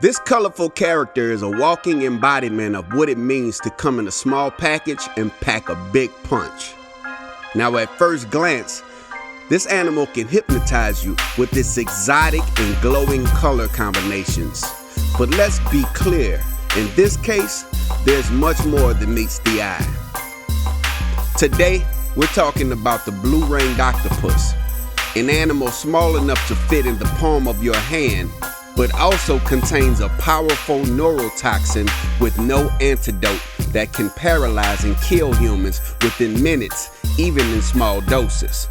This colorful character is a walking embodiment of what it means to come in a small package and pack a big punch. Now, at first glance, this animal can hypnotize you with its exotic and glowing color combinations. But let's be clear, in this case, there's much more than meets the eye. Today, we're talking about the Blue Ringed Octopus, an animal small enough to fit in the palm of your hand, but also contains a powerful neurotoxin with no antidote that can paralyze and kill humans within minutes, even in small doses.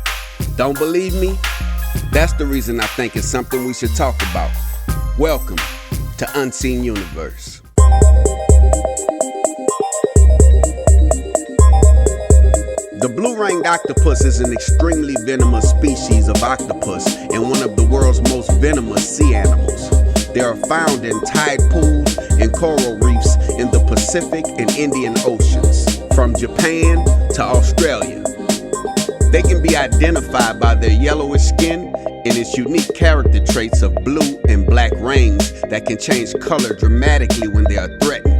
Don't believe me? That's the reason I think it's something we should talk about. Welcome to Unseen Universe. The Blue Ringed Octopus is an extremely venomous species of octopus and one of the world's most venomous sea animals. They are found in tide pools and coral reefs in the Pacific and Indian Oceans, from Japan to Australia. They can be identified by their yellowish skin and its unique character traits of blue and black rings that can change color dramatically when they are threatened.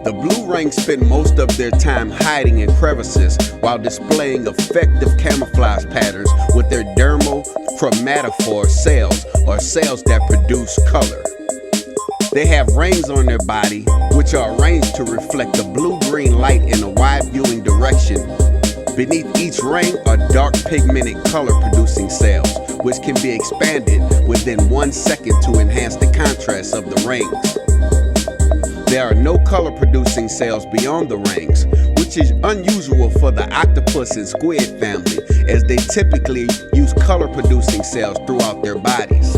The blue rings spend most of their time hiding in crevices while displaying effective camouflage patterns with their dermal chromatophore cells, or cells that produce color. They have rings on their body which are arranged to reflect the blue-green light in a wide viewing direction. Beneath each ring are dark pigmented color-producing cells, which can be expanded within 1 second to enhance the contrast of the rings. There are no color-producing cells beyond the rings, which is unusual for the octopus and squid family, as they typically use color-producing cells throughout their bodies.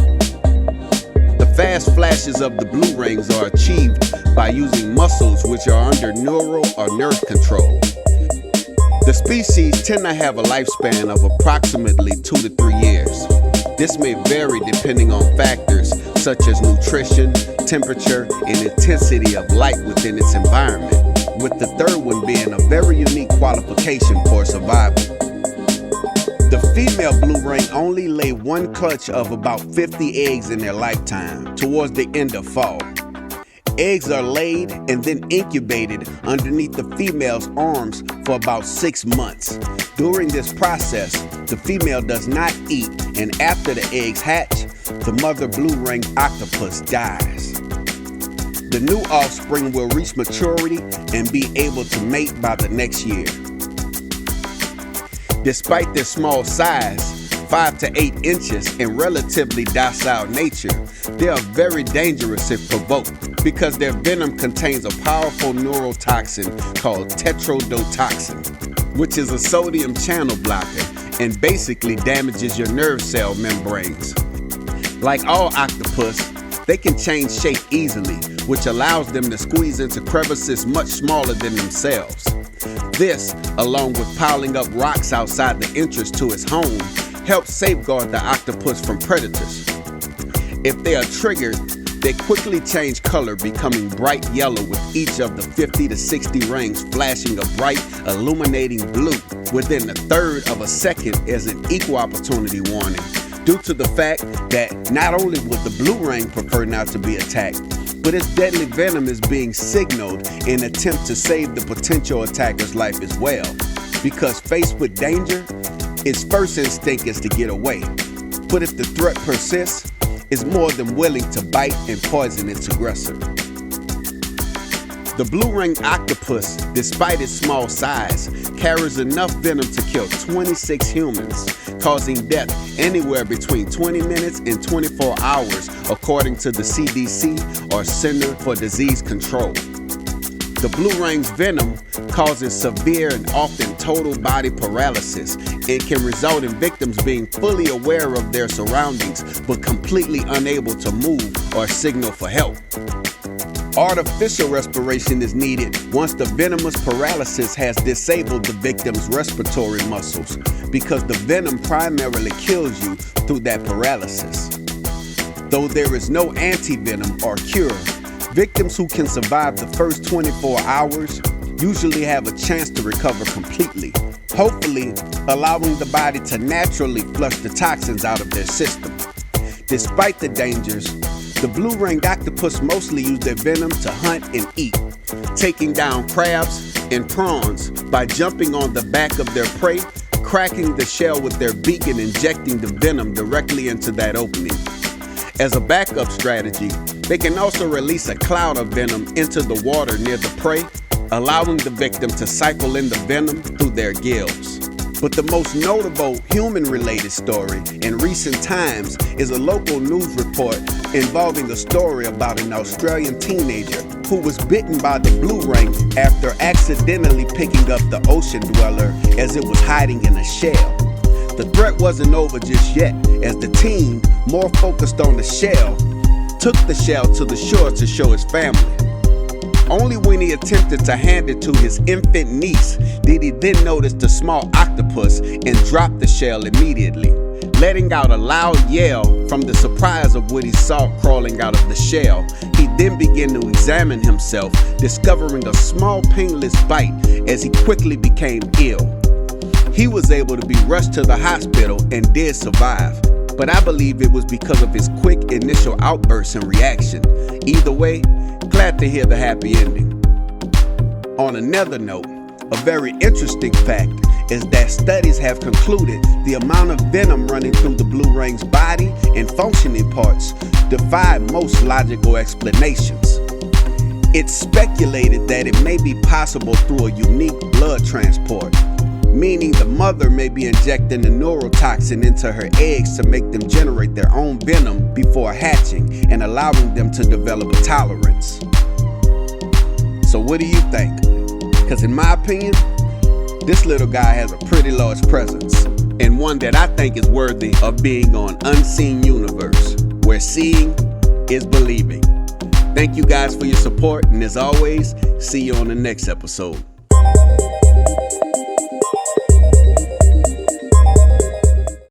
The fast flashes of the blue rings are achieved by using muscles which are under neural or nerve control. The species tend to have a lifespan of approximately 2 to 3 years. This may vary depending on factors such as nutrition, temperature, and intensity of light within its environment, with the third one being a very unique qualification for survival. The female blue ring only lay one clutch of about 50 eggs in their lifetime, towards the end of fall. Eggs are laid and then incubated underneath the female's arms for about 6 months. During this process, the female does not eat, and after the eggs hatch, the mother blue-ringed octopus dies. The new offspring will reach maturity and be able to mate by the next year. Despite their small size, 5 to 8 inches, and relatively docile nature, they are very dangerous if provoked because their venom contains a powerful neurotoxin called tetrodotoxin, which is a sodium channel blocker and basically damages your nerve cell membranes. Like all octopus, they can change shape easily, which allows them to squeeze into crevices much smaller than themselves. This, along with piling up rocks outside the entrance to its home, helps safeguard the octopus from predators. If they are triggered, they quickly change color, becoming bright yellow with each of the 50 to 60 rings flashing a bright, illuminating blue within a third of a second as an equal opportunity warning, due to the fact that not only would the blue ring prefer not to be attacked, but its deadly venom is being signaled in an attempt to save the potential attacker's life as well. Because faced with danger, its first instinct is to get away. But if the threat persists, it's more than willing to bite and poison its aggressor. The blue ringed octopus, despite its small size, carries enough venom to kill 26 humans, causing death anywhere between 20 minutes and 24 hours, according to the CDC, or Center for Disease Control. The blue ring's venom causes severe and often total body paralysis and can result in victims being fully aware of their surroundings but completely unable to move or signal for help. Artificial respiration is needed once the venomous paralysis has disabled the victim's respiratory muscles, because the venom primarily kills you through that paralysis. Though there is no anti-venom or cure, victims who can survive the first 24 hours usually have a chance to recover completely, hopefully allowing the body to naturally flush the toxins out of their system. Despite the dangers, The blue ringed octopus mostly use their venom to hunt and eat, taking down crabs and prawns by jumping on the back of their prey, cracking the shell with their beak and injecting the venom directly into that opening. As a backup strategy, they can also release a cloud of venom into the water near the prey, allowing the victim to cycle in the venom through their gills. But the most notable human-related story in recent times is a local news report involving a story about an Australian teenager who was bitten by the blue ring after accidentally picking up the ocean dweller as it was hiding in a shell. The threat wasn't over just yet, as the teen, more focused on the shell, took the shell to the shore to show his family. Only when he attempted to hand it to his infant niece did he then notice the small octopus and drop the shell immediately, letting out a loud yell from the surprise of what he saw crawling out of the shell. He then began to examine himself, discovering a small painless bite as he quickly became ill. He was able to be rushed to the hospital and did survive, but I believe it was because of his quick initial outburst and reaction. Either way, glad to hear the happy ending. On another note, a very interesting fact is that studies have concluded the amount of venom running through the blue ring's body and functioning parts defy most logical explanations. It's speculated that it may be possible through a unique blood transport, meaning the mother may be injecting a neurotoxin into her eggs to make them generate their own venom before hatching and allowing them to develop a tolerance. So what do you think? Because in my opinion, this little guy has a pretty large presence, and one that I think is worthy of being on Unseen Universe, where seeing is believing. Thank you guys for your support, and as always, see you on the next episode.